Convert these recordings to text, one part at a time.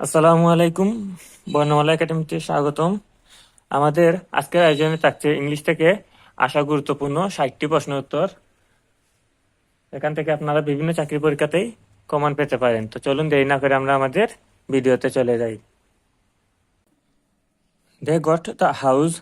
আসসালামু আলাইকুম। বর্ণমালা একাডেমিতে স্বাগতম। আমাদের আজকের আয়োজনে থাকছে ইংলিশ থেকে আসা গুরুত্বপূর্ণ 60টি প্রশ্ন উত্তর। এখান থেকে আপনারা বিভিন্ন চাকরি পরীক্ষাতেই কমন পেতে পারেন। তো চলুন দেরি না করে আমরা আমাদের ভিডিওতে চলে যাই। They got the house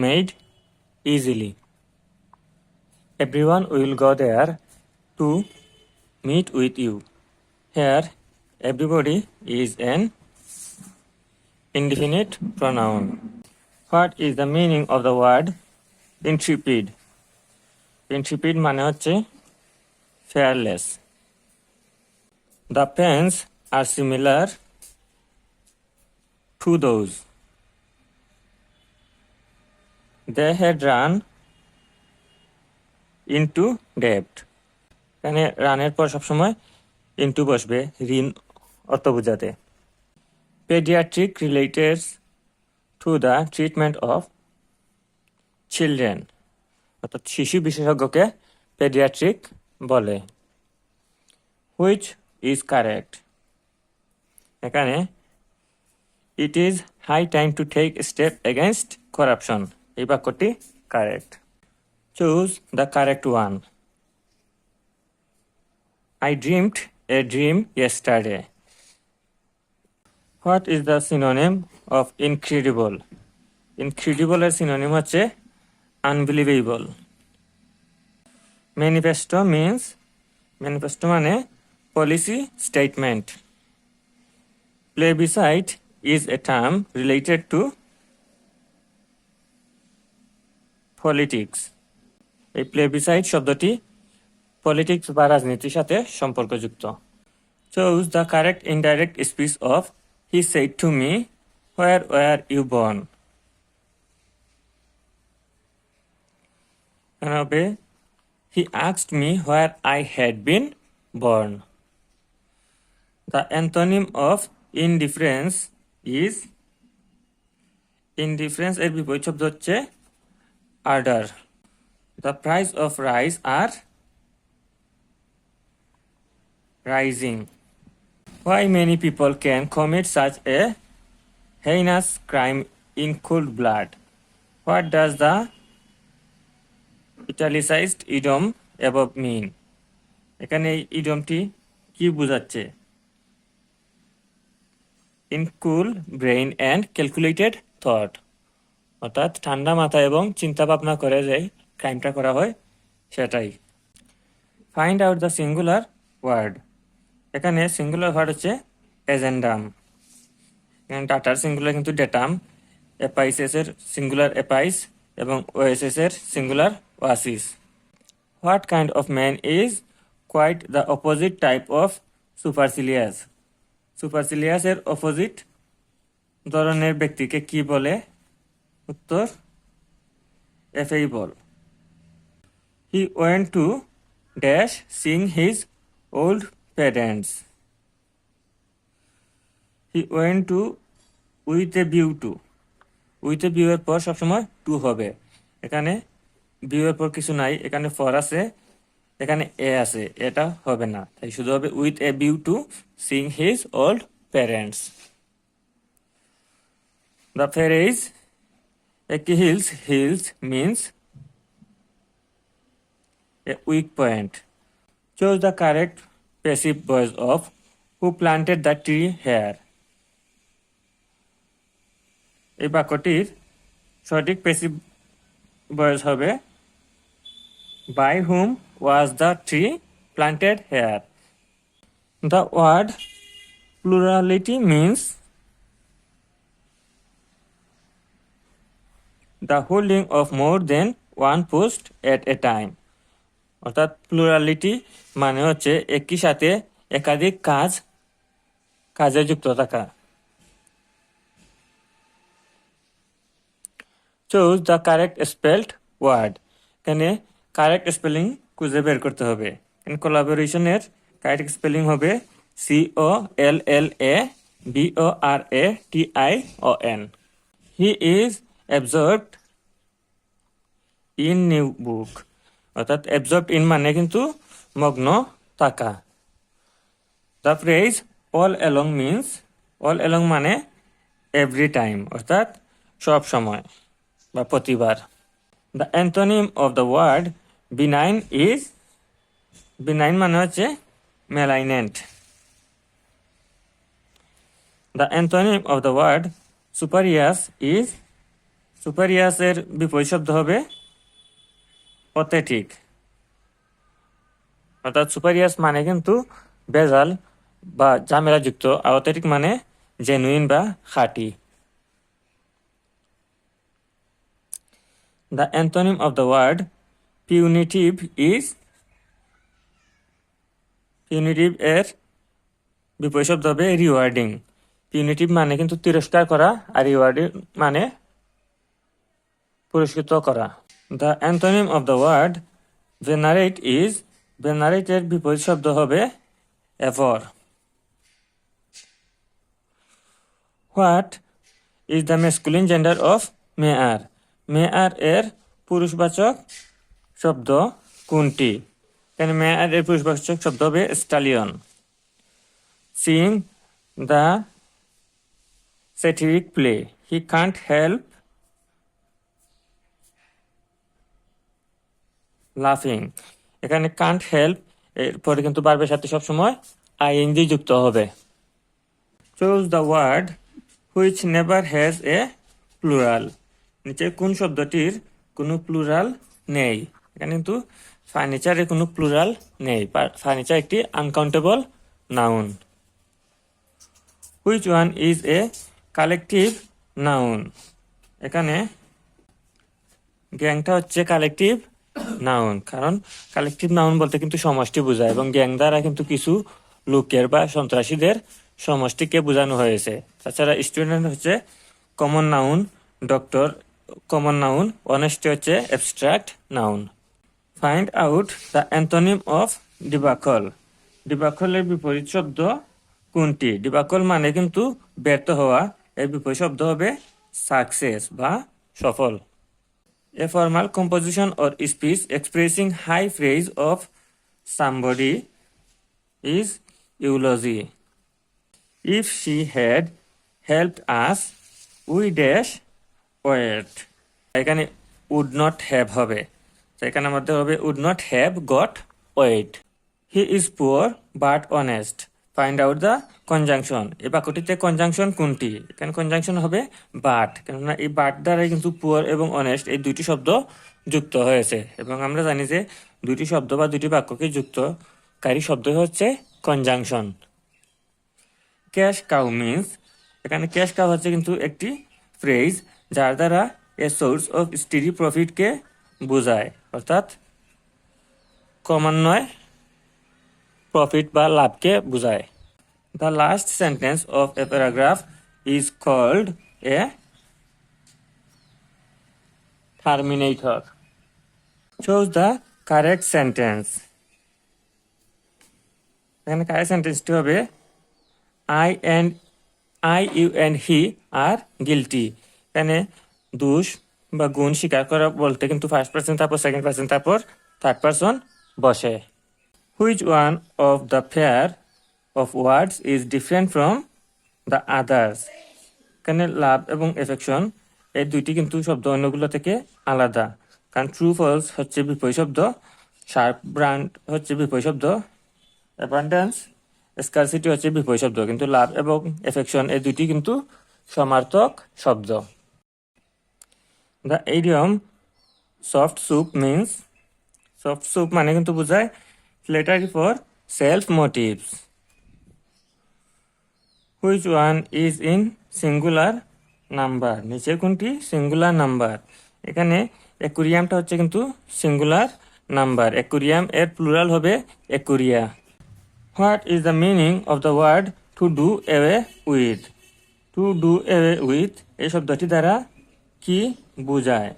made easily. Everyone will go there to meet with you. Here, everybody is an indefinite pronoun. What is the meaning of the word intrepid? Intrepid মানে হচ্ছে fearless. The pens are similar to those. They had run into debt. এখানে রানের পর সবসময় into বসবে ঋণ অর্থ বোঝাতে। Pediatric relates to the treatment of children. অর্থাৎ শিশু বিশেষজ্ঞকে পেডিয়াট্রিক বলে। Which is correct? এখানে it is high time to take a step against corruption. এই বাক্যটি correct. Choose the correct one. I dreamed a dream yesterday. What is the synonym of incredible? Incredible এর synonym হচ্ছে unbelievable. Manifesto মানে policy statement. Plebiscite is a term related to politics. এই প্লেবিসাইট শব্দটি politics বা রাজনীতির সাথে সম্পর্কযুক্ত। Choose the correct indirect speech of he said to me, where were you born? হবে he asked me where I had been born. The antonym of indifference is indifference এর বিপরীত শব্দ হচ্ছে ardor. The price of rice are rising. Why many people can commit such a heinous crime in cold blood? What does the italicized idiom above mean? এখানে এই ইডিয়মটি কি বোঝাচ্ছে? In cool brain and calculated thought. অর্থাৎ ঠান্ডা মাথা এবং চিন্তা ভাবনা করে যে ক্রাইমটা করা হয় সেটাই। Find out the singular word. এখানে সিঙ্গুলার ওয়ার্ড হচ্ছে এজেন্ডাম। এখানে ডাটার সিঙ্গুলার কিন্তু ডেটাম, অ্যাপাইসেস এর সিঙ্গুলার অ্যাপাইস এবং ওএসএস এর singular oasis. What kind of man is quite the opposite type of supercilious? Supercilious এর অপোজিট ধরনের ব্যক্তিকে কি বলে? উত্তর affable. He went to dash sing his old parents. He went to with a view to. With a view এর পর সবসময় two হবে। এখানে ভিউ এর পর কিছু নাই, এখানে ফর আছে, এখানে এ আছে, এটা হবে না, তাই শুধু হবে with a view to Singh his old parents. The phrase hills means a weak point. Choose the correct passive voice of who planted the tree here. এই বাক্যটির সঠিক প্যাসিভ ভয়েস হবে by whom was the tree planted here. The word plurality means the holding of more than one post at a time. অর্থাৎ plurality মানে হচ্ছে একই সাথে একাধিক কাজে যুক্ত থাকা। Choose the correct spelled word. এখানে কারেক্ট স্পেলিং খুঁজে বের করতে হবে। কোলাবোরেশনের কারেক্ট স্পেলিং হবে COLLABORATION. He is absorbed in new book. অর্থাৎ absorbed in মানে কিন্তু মগ্ন থাকা। The phrase all along means all along মানে every time অর্থাৎ সব সময় বা প্রতিবার। The antonym of the word benign is benign মানে হচ্ছে malignant. The antonym of the word spurious is spurious এর বিপরীত শব্দ হবে pathetic অর্থাৎ spurious মানে কিন্তু ভেজাল বা ঝামেলাযুক্ত, pathetic মানে জেনুইন বা খাঁটি। The antonym of the word punitive is punitive এর বিপরীত শব্দ হবে rewarding. Punitive মানে কিন্তু তিরস্কার করা আর rewarding মানে পুরস্কৃত করা। The antonym of the word venerate is venerate এর বিপরীত শব্দ হবে abhor. What is the masculine gender of mayor? Mayor এর পুরুষবাচক শব্দ কোনটি? এখানে mayor এর পুরুষবাচক শব্দ হবে stallion. Seeing the satiric play, he can't help laughing. এখানে can't help এর পরে কিন্তু ভার্বের সাথে সবসময় ing যুক্ত হবে। Choose the word which never has a plural. নিচে কোন শব্দটির কোনো প্লুরাল নেই? এখানে কিন্তু ফার্নিচারের কোনো প্লুরাল নেই। ফার্নিচার একটি uncountable noun. Which one is a collective noun? এখানে গ্যাংটা হচ্ছে কালেকটিভ নাউন, কারণ কালেকটিভ নাউন বলতে কিন্তু সমষ্টি বোঝায় এবং গ্যাং দ্বারা কিন্তু কিছু লোকের বা সন্ত্রাসীদের সমষ্টিকে বোঝানো হয়েছে। তাছাড়া স্টুডেন্ট হচ্ছে common noun, doctor common noun, honesty হচ্ছে abstract noun. Find out the antonym of debacle. ডিবাকলের বিপরীত শব্দ কোনটি? ডিবাকল মানে কিন্তু ব্যর্থ হওয়া, এর বিপরীত শব্দ হবে সাকসেস বা সফল। A formal composition or speech expressing high praise of somebody is eulogy. If she had helped us, we dash wait. এখানে would not have হবে, তো এখানে মধ্যে হবে would not have got wait. He is poor but honest. Find out the conjunction. এই বাক্যটিতে conjunction কোনটি? এখানে conjunction হবে বাট, কেননা এই বাট দ্বারাই কিন্তু পুয়ার এবং অনেস্ট এই দুইটি শব্দ যুক্ত হয়েছে এবং আমরা জানি যে দুইটি শব্দ বা দুইটি বাক্যকে যুক্তকারী শব্দ হচ্ছে কনজাংশন। ক্যাশ কাউ মিন্স, এখানে ক্যাশ কাউ হচ্ছে কিন্তু একটি ফ্রেজ যার দ্বারা এ সোর্স অফ স্টেডি প্রফিটকে বোঝায়, অর্থাৎ ক্রমান্বয়ে প্রফিট বা লাভকে বোঝায়। The last sentence of a paragraph is called a terminator. Choose the correct sentence. এখানে correct sentence হবে I, you and he are guilty. এখানে দোষ বা গুণ স্বীকার করা বলতে কিন্তু ফার্স্ট পারসন তারপর সেকেন্ড পারসন তারপর থার্ড পারসন বসে। Which one of the pair of words is different from the others? এখানে লাভ এবং এফেকশন এই দুইটি কিন্তু শব্দ অন্যগুলো থেকে আলাদা, কারণ ট্রু ফলস হচ্ছে বিপরীত শব্দ, শার্প ব্র্যান্ড হচ্ছে বিপরীত শব্দ, অ্যাবান্ডেন্স স্কারসিটি হচ্ছে বিপরীত শব্দ, কিন্তু লাভ এবং এফেকশন এই দুইটি কিন্তু সমার্থক শব্দ। The idiom soft soup means, soft soup মানে কিন্তু বোঝায় flattery for self motives. Which one is in singular number? নিচে কোনটি সিঙ্গুলার নাম্বার? এখানে অ্যাকুরিয়ামটা হচ্ছে কিন্তু সিঙ্গুলার নাম্বার, অ্যাকুরিয়াম এর প্লুরাল হবে Aquarius. What is the meaning of the word to do away with? To do away with এই শব্দটি দ্বারা কি বোঝায়?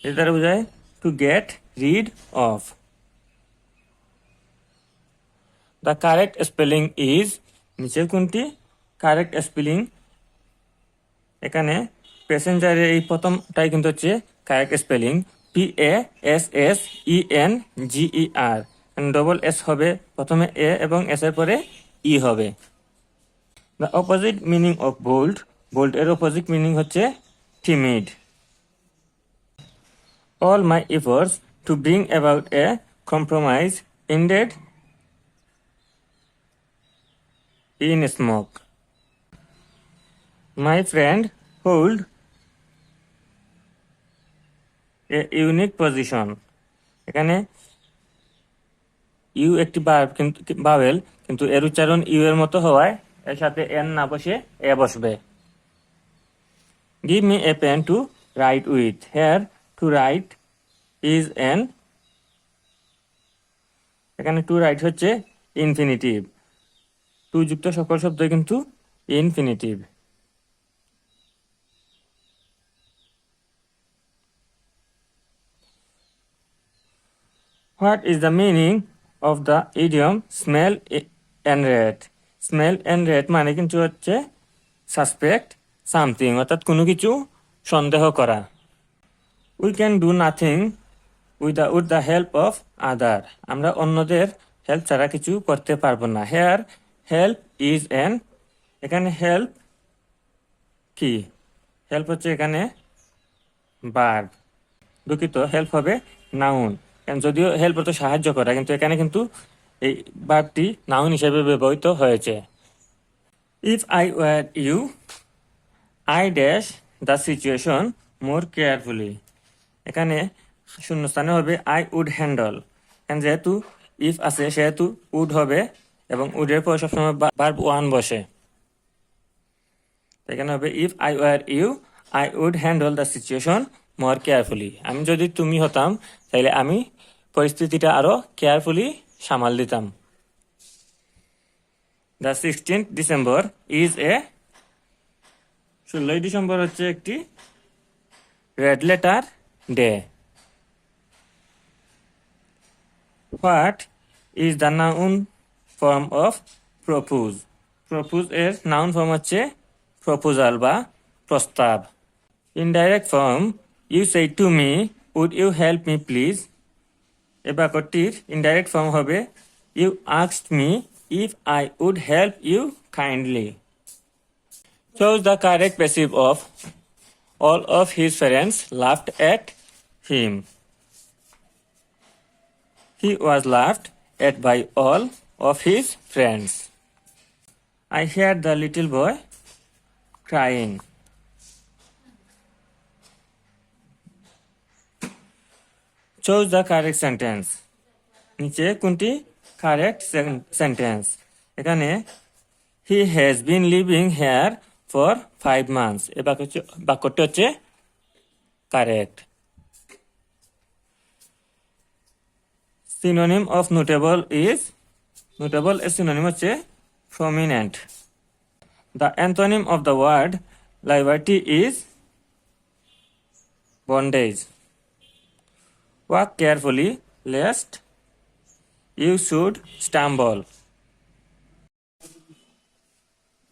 এর দ্বারা বোঝায় to get rid of. The correct spelling is, নিচে কোনটি কারেক্ট স্পেলিং? এখানে প্যাসেঞ্জারের এই প্রথমটাই কিন্তু হচ্ছে correct spelling, PASSENGER, double S হবে প্রথমে এ এবং এস এর পরে ই হবে। The opposite meaning of bold, bold এর অপোজিট মিনিং হচ্ছে timid. All my efforts to bring about a compromise ended in smoke. My friend hold a unique position. এখানে you একটি বাওয়েল, কিন্তু এর উচ্চারণ ইউ এর মতো হওয়ায় এর সাথে এন না বসে এ বসবে। Give me a pen to write with. Here to write is an, এখানে টু রাইট হচ্ছে ইনফিনিটিভ, টু যুক্ত সকল শব্দ কিন্তু infinitive. What is the meaning of the idiom smell and rat? Smell and rat মানে কিন্তু হচ্ছে সাসপেক্ট সামথিং, অর্থাৎ কোনো কিছু সন্দেহ করা। We can do nothing without the help of other. আমরা অন্যদের হেল্প ছাড়া কিছু করতে পারবো না। Here help is an, এখানে হেল্প কি? হেল্প হচ্ছে এখানে ভার্ব, দুঃখিত, হেল্প হবে নাউন। যদিও হেল্প হতো সাহায্য করা, কিন্তু এখানে কিন্তু এই ভার্বটি নাউন হিসেবে ব্যবহৃত হয়েছে। If I were you, I dash the situation more carefully. এখানে শূন্যস্থানে হবে আই উড হ্যান্ডল। যেহেতু ইফ আছে সেহেতু উড হবে, এবং উডের পর সবসময় ভার্ব ওয়ান বসে। এখানে হবে if I were you, I would handle the situation more carefully. আমি যদি তুমি হতাম তাহলে আমি পরিস্থিতিটা আরো কেয়ারফুলি সামাল দিতাম। The 16th December is a, 16ই ডিসেম্বর হচ্ছে একটি red letter day. What is the noun form of propose? Propose এর noun form হচ্ছে proposal বা প্রস্তাব। Indirect form, you say to me, would you help me please? এই বাক্যটির indirect form হবে you asked me if I would help you kindly. Choose the correct passive of all of his friends laughed at him. He was laughed at by all of his friends. I heard the little boy crying. Choose the correct sentence. নিচে কোনটি correct sentence? এখানে he has been living here for 5 months. এই বাক্যটি হচ্ছে correct. Synonym of notable is, notable এর synonym হচ্ছে prominent. The antonym of the word liberty is bondage. Walk carefully lest you should stumble.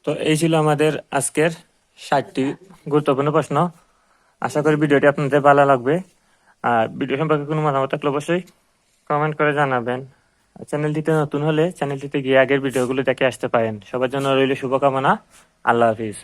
তো এই ছিল আমাদের আজকের 60টি গুরুত্বপূর্ণ প্রশ্ন। আশা করি ভিডিওটি আপনাদের ভালো লাগবে। আর ভিডিও সম্পর্কে কোনো মতামত থাকলে অবশ্যই কমেন্ট করে জানাবেন। চ্যানেলটিতে নতুন হলে চ্যানেলটিতে গিয়ে আগের ভিডিওগুলো দেখে আসতে পারেন। সবার জন্য রইল শুভকামনা। আল্লাহ হাফিজ।